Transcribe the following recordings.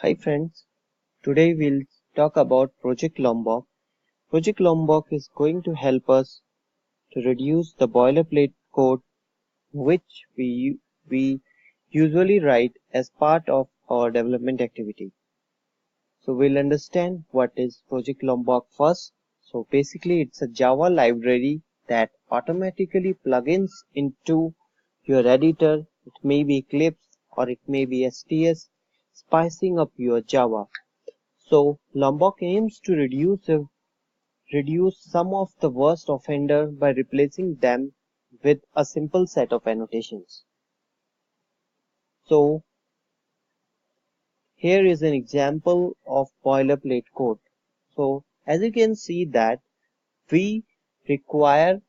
Hi friends, today we'll talk about Project Lombok. Project Lombok is going to help us to reduce the boilerplate code which we usually write as part of our development activity. So we'll understand what is Project Lombok first. So basically it's a Java library that automatically plugins into your editor. It may be Eclipse or it may be STS, spicing up your Java. So Lombok aims to reduce some of the worst offender by replacing them with a simple set of annotations. So here is an example of boilerplate code. So as you can see that we require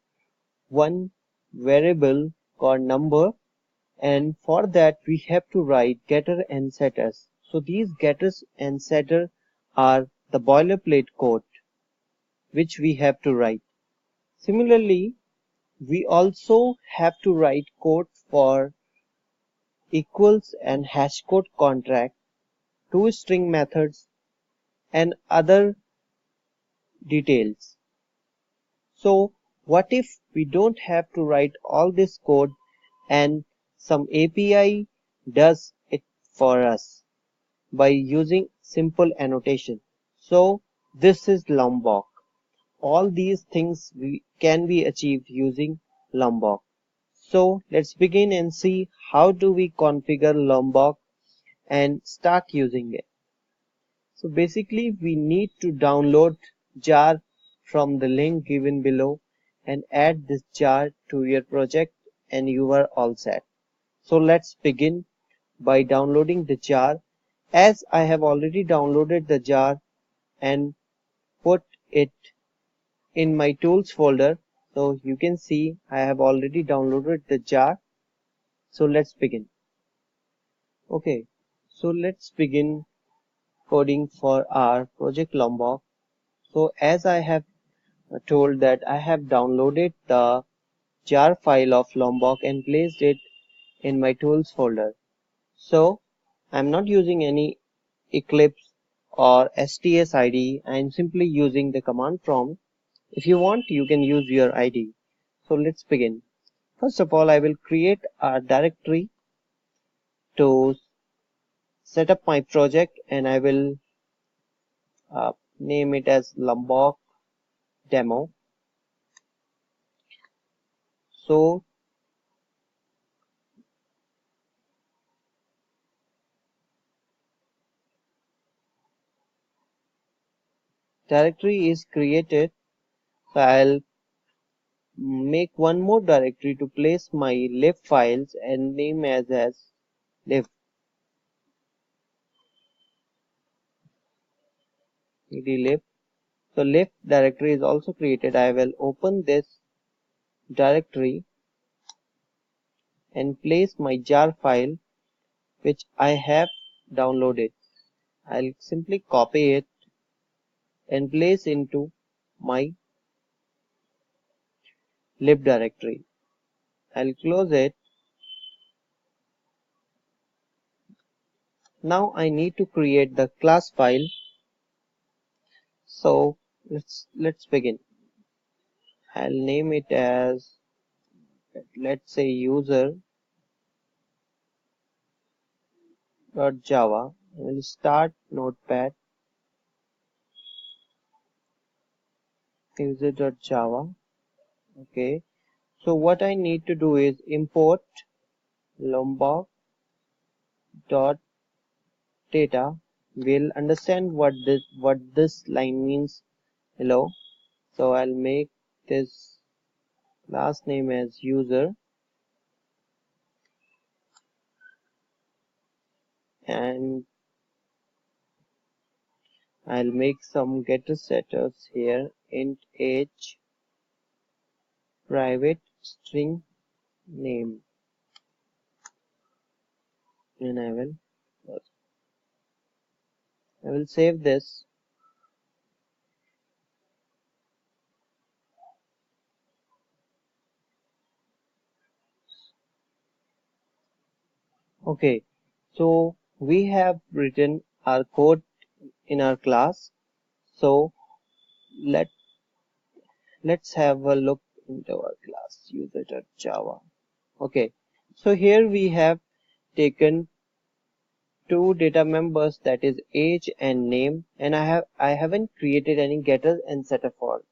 one variable called number, and for that we have to write getter and setters. So these getters and setter are the boilerplate code which we have to write. Similarly, we also have to write code for equals and hash code contract, toString methods, and other details. So what if we don't have to write all this code and some API does it for us by using simple annotation? So this is Lombok. All these things can be achieved using Lombok. So let's begin and see how do we configure Lombok and start using it. So basically we need to download jar from the link given below and add this jar to your project and you are all set. So let's begin by downloading the jar. As I have already downloaded the jar and put it in my tools folder, so you can see I have already downloaded the jar. So let's begin. Okay, so let's begin coding for our project Lombok. So as I have told that I have downloaded the jar file of Lombok and placed it in my tools folder. So I'm not using any Eclipse or STS ID. I'm simply using the command prompt. If you want, you can use your ID. So let's begin. First of all, I will create a directory to set up my project and I will name it as Lombok demo. So directory is created. So I'll make one more directory to place my lib files and name as lib. Lib. So lib directory is also created. I will open this directory and place my jar file which I have downloaded. I'll simply copy it and place into my lib directory. I'll close it. Now I need to create the class file. So let's begin. I'll name it as, let's say, user.java. I will start notepad user.java. Okay. So what I need to do is import lombok dot data. We'll understand what this line means. Hello. So I'll make this last name as user and I'll make some getter setters here. Int age, private string name, and I will save this. Okay, so we have written our code in our class. So let let's have a look into our class user.java. Okay, so here we have taken two data members, that is age and name, and I haven't created any getter and setter for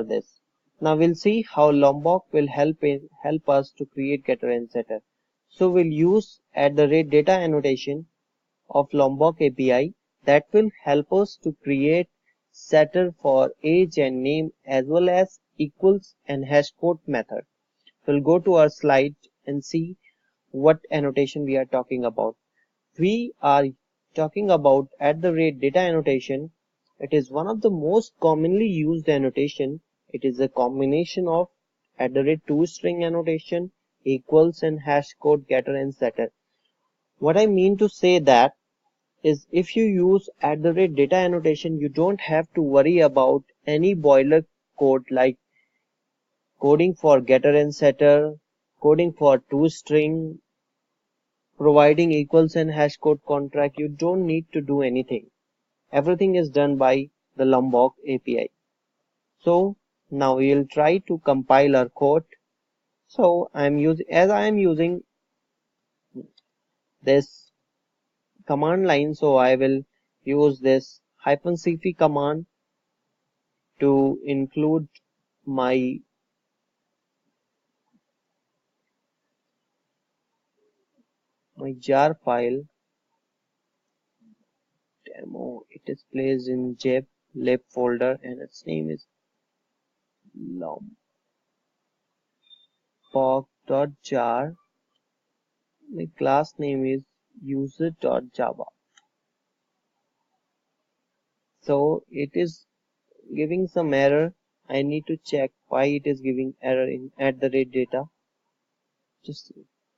this. Now we'll see how Lombok will help us to create getter and setter. So we'll use @data annotation of Lombok API that will help us to create setter for age and name as well as equals and hash code method. We'll go to our slide and see what annotation we are talking about. We are talking about @data annotation. It is one of the most commonly used annotation. It is a combination of @toString annotation, equals and hash code getter and setter. What I mean to say that is if you use @data annotation, you don't have to worry about any boiler code like coding for getter and setter, coding for toString, providing equals and hash code contract. You don't need to do anything. Everything is done by the Lombok API. So now we'll try to compile our code. So I am using this command line, so I will use this -cp command to include my jar file demo. It is placed in lib folder and its name is lombok.jar. My class name is user.java. So it is giving some error. I need to check why it is giving error in @data. Just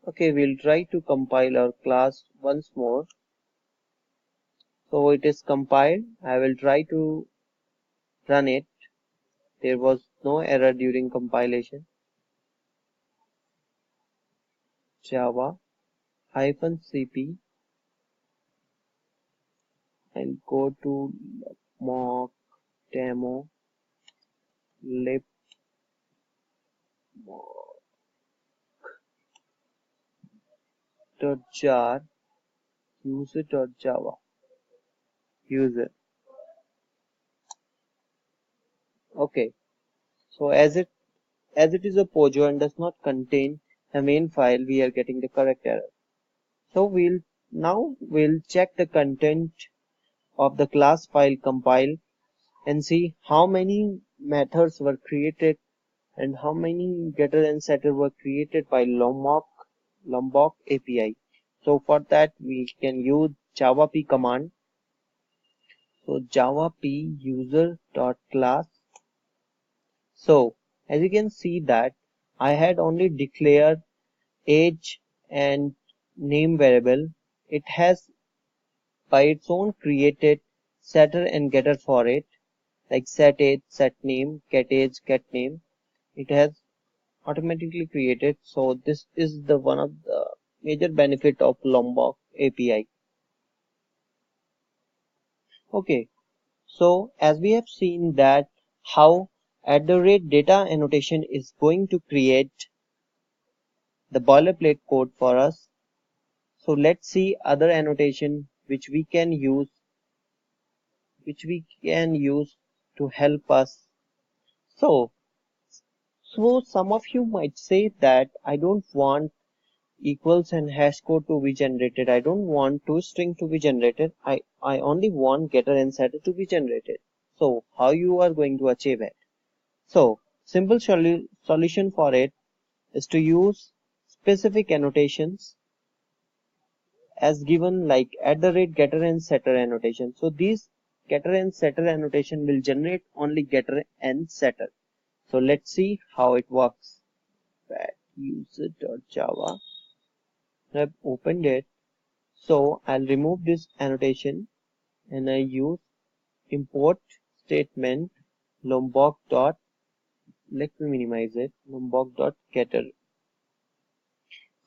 okay, we'll try to compile our class once more. So it is compiled. I will try to run it. There was no error during compilation. Java -cp. I'll go to mock demo lib jar user.java user. Okay, so as it is a POJO and does not contain the main file, we are getting the correct error. So we'll check the content of the class file compile and see how many methods were created and how many getter and setter were created by Lombok API. So for that we can use java p command. So java p user.class. So as you can see that I had only declared age and name variable. It has by its own created setter and getter for it, like set age, set name, get age, get name. It has automatically created. So this is the one of the major benefit of Lombok API. Okay, so as we have seen that how @data annotation is going to create the boilerplate code for us. So let's see other annotation which we can use to help us. So some of you might say that I don't want equals and hash code to be generated. I don't want toString to be generated. I only want getter and setter to be generated. So how you are going to achieve it? So simple solution for it is to use specific annotations as given, like @getter and setter annotation. So these getter and setter annotation will generate only getter and setter. So let's see how it works. User.java. I've opened it. So I'll remove this annotation and I use import statement lombok dot, let me minimize it, lombok dot getter,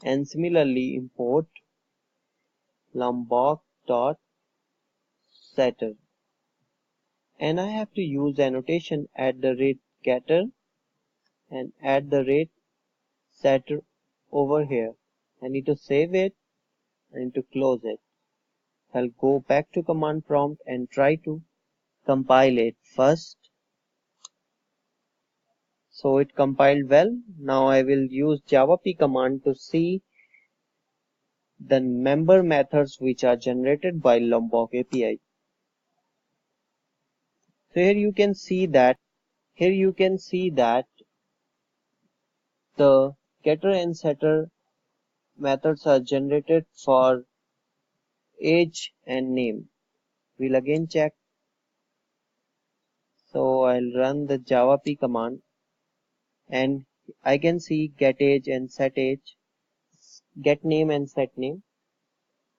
and similarly import lombok dot setter, and I have to use annotation at the rate getter and at the rate setter over here. I need to save it. I need to close it. I'll go back to command prompt and try to compile it first. So it compiled well. Now I will use javap command to see the member methods which are generated by Lombok API. So here you can see that the getter and setter methods are generated for age and name. We'll again check. So I'll run the javap command and I can see get age and set age, get name and set name.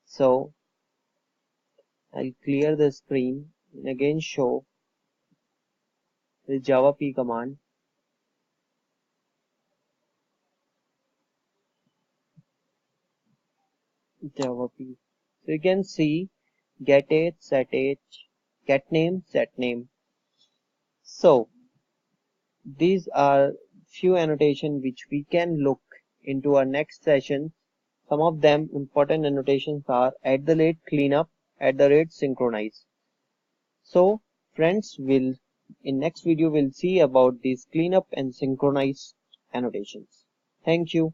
So I'll clear the screen and again show the javap command. javap. So you can see get age, set age, get name, set name. So these are few annotations which we can look into our next session. Some of them important annotations are at the rate cleanup, at the rate synchronize. So friends, will in next video we'll see about these cleanup and synchronize annotations. Thank you.